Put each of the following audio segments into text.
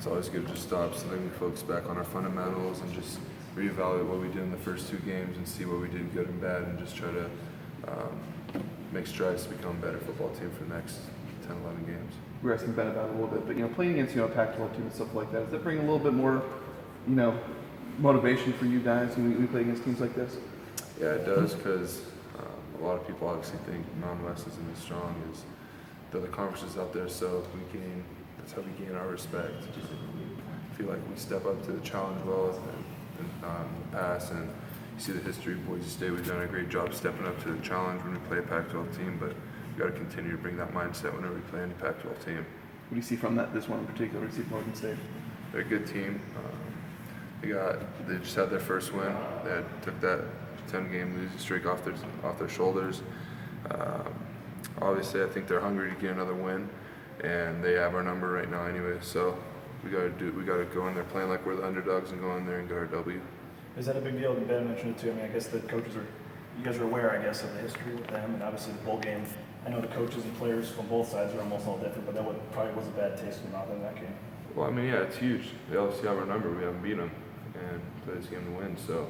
it's always good to just stop so then we focus back on our fundamentals and just reevaluate what we did in the first 2 games and see what we did good and bad and just try to make strides to become a better football team for the next 10, 11 games. We were asking Ben about it a little bit, but playing against a Pac-12 team and stuff like that, does that bring a little bit more, motivation for you guys when we play against teams like this? Yeah, it does because a lot of people obviously think Mountain West isn't as strong as the other conferences out there, so that's how we gain our respect. I feel like we step up to the challenge well in the past, and you see the history of Boise State. We've done a great job stepping up to the challenge when we play a Pac-12 team, but we got to continue to bring that mindset whenever we play any Pac-12 team. What do you see from this one in particular? What do you see from Boise State? They're a good team. They just had their first win. They took that 10-game losing streak off their shoulders. Obviously, I think they're hungry to get another win, and they have our number right now anyway. So we got to go in there playing like we're the underdogs and go in there and get our W. Is that a big deal? Ben mentioned it too. I mean, I guess the coaches you guys are aware, I guess, of the history with them, and obviously the bowl game. I know the coaches and players from both sides are almost all different, but that probably was a bad taste in the mouth in that game. Well, I mean, yeah, it's huge. They obviously have our number. We haven't beat them, and play this game to win. So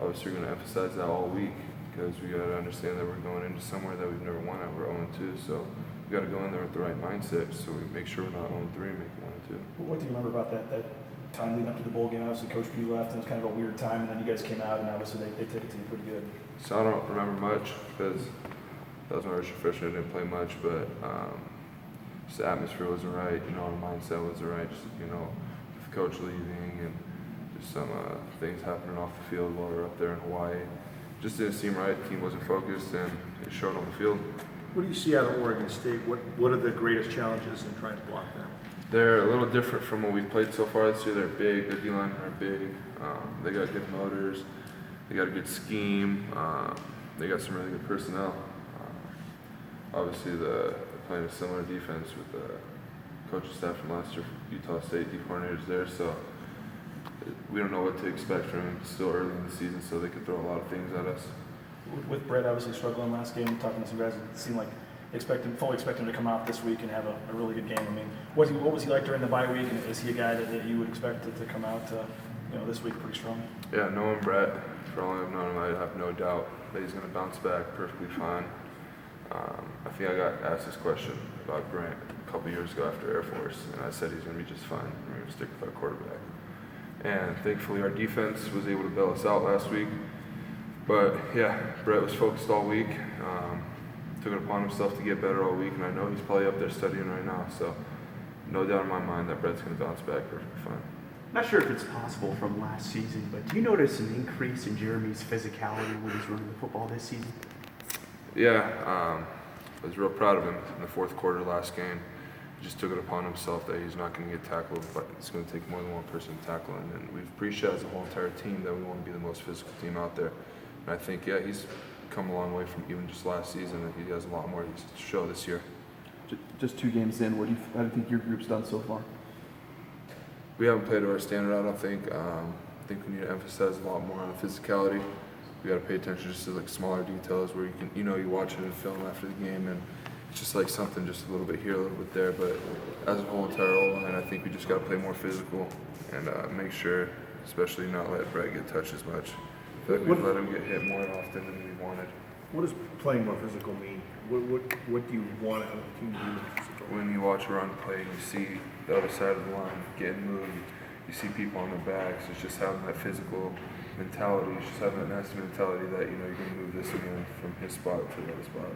obviously we're going to emphasize that all week because we got to understand that we're going into somewhere that we've never won at. We're 0-2, so we got to go in there with the right mindset so we make sure we're not 0-3 and make it 1-2. What do you remember about that time leading up to the bowl game? Obviously, Coach B left, and it was kind of a weird time, and then you guys came out, and obviously they took it to you pretty good. So I don't remember much because that was my first freshman. I didn't play much, but just the atmosphere wasn't right. Our mindset wasn't right. Just with the coach leaving and just some things happening off the field while we were up there in Hawaii. Just didn't seem right. The team wasn't focused, and it showed on the field. What do you see out of Oregon State? What are the greatest challenges in trying to block them? They're a little different from what we've played so far this year. They're big. Their D-line are big. They got good motors. They got a good scheme. They got some really good personnel. Obviously, they're playing a similar defense with the coaching staff from last year from Utah State, D coordinators there. So we don't know what to expect from them. It's still early in the season, so they could throw a lot of things at us. With Brett obviously struggling last game, talking to some guys, it seemed like fully expect him to come out this week and have a really good game. I mean, what was he like during the bye week, and is he a guy that you would expect to come out this week pretty strong? Yeah, knowing Brett, for all I've known him, I have no doubt that he's going to bounce back perfectly fine. I think I got asked this question about Grant a couple years ago after Air Force, and I said he's going to be just fine. We're going to stick with our quarterback. And thankfully our defense was able to bail us out last week. But yeah, Brett was focused all week. Took it upon himself to get better all week, and I know he's probably up there studying right now. So no doubt in my mind that Brett's going to bounce back perfectly fine. Not sure if it's possible from last season, but do you notice an increase in Jeremy's physicality when he's running the football this season? Yeah, I was real proud of him in the fourth quarter last game. He just took it upon himself that he's not going to get tackled, but it's going to take more than one person to tackle him. And we've preached as a whole entire team that we want to be the most physical team out there. And I think, yeah, he's come a long way from even just last season, and he has a lot more to show this year. Just 2 games in, how do you think your group's done so far? We haven't played to our standard, I don't think. I think we need to emphasize a lot more on the physicality. We got to pay attention just to like smaller details where you can, you watch it in film after the game, and it's just like something just a little bit here, a little bit there. But as a whole entire O-line, I think we just got to play more physical and make sure, especially not let Brett get touched as much. I feel like we've let him get hit more often than we wanted. What does playing more physical mean? What do you want out of the team to be more physical? When you watch a run play, you see the other side of the line getting moved. You see people on their backs. It's just having that physical mentality. It's just having that nasty mentality that you're going to move this man from his spot to the other spot.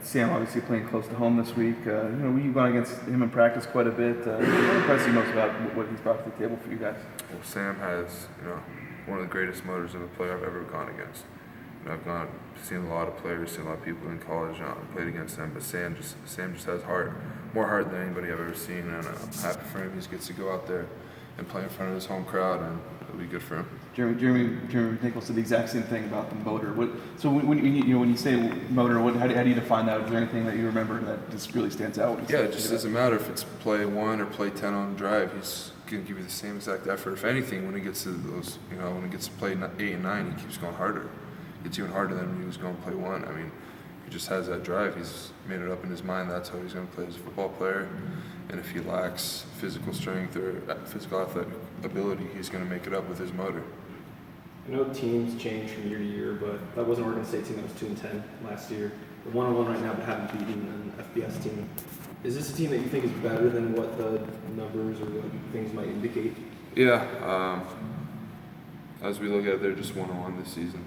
Sam obviously playing close to home this week. You've gone against him in practice quite a bit. What impresses you most about what he's brought to the table for you guys? Well, Sam has one of the greatest motors of a player I've ever gone against. I've seen a lot of players, seen a lot of people in college, and played against them. But Sam just has heart, more heart than anybody I've ever seen. And I'm happy for him. He gets to go out there and play in front of his home crowd, and it'll be good for him. Jeremy Nichols said the exact same thing about the motor. So when you say motor, how do you define that? Is there anything that you remember that just really stands out? Yeah, it just doesn't matter if it's play 1 or play 10 on drive. He's going to give you the same exact effort. If anything, when he gets to those, when he gets to play 8 and 9, he keeps going harder. It's even harder than when he was going to play 1. I mean, he just has that drive. He's made it up in his mind. That's how he's going to play as a football player. And if he lacks physical strength or physical athletic ability, he's going to make it up with his motor. I know teams change from year to year, but that wasn't Oregon State team that was 2-10 last year. They're 1-1 right now, but haven't beaten an FBS team. Is this a team that you think is better than what the numbers or what things might indicate? Yeah, as we look at it, they're just 1-1 this season.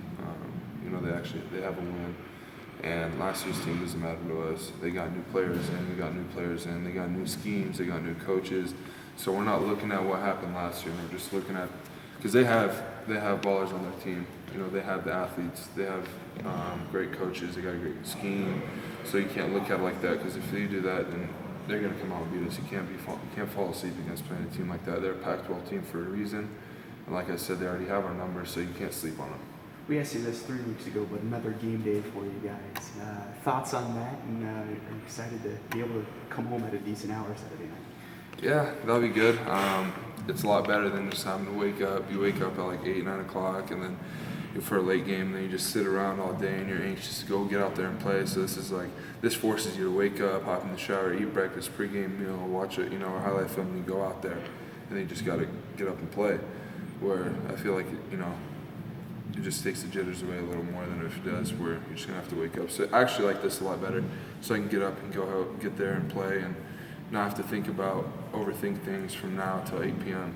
They have a win. And last year's team doesn't matter to us. They got new players in, they got new schemes, they got new coaches. So we're not looking at what happened last year. We're just looking at, because they have ballers on their team. They have the athletes, they have great coaches, they got a great scheme. So you can't look at it like that, because if you do that, then they're going to come out and beat us. You can't fall asleep against playing a team like that. They're a Pac-12 team for a reason. And like I said, they already have our numbers, so you can't sleep on them. We asked you this 3 weeks ago, but another game day for you guys. Thoughts on that, and are you excited to be able to come home at a decent hour Saturday night? Yeah, that'll be good. It's a lot better than just having to wake up. You wake up at like 8, 9 o'clock, and then for a late game, then you just sit around all day and you're anxious to go get out there and play. So this forces you to wake up, hop in the shower, eat breakfast, pregame meal, watch it, a highlight film, and you go out there, and then you just got to get up and play. Where I feel like it just takes the jitters away a little more than if it does, where you're just gonna have to wake up. So I actually like this a lot better, so I can get up and go out, get there and play, and not have to overthink things from now till 8 p.m.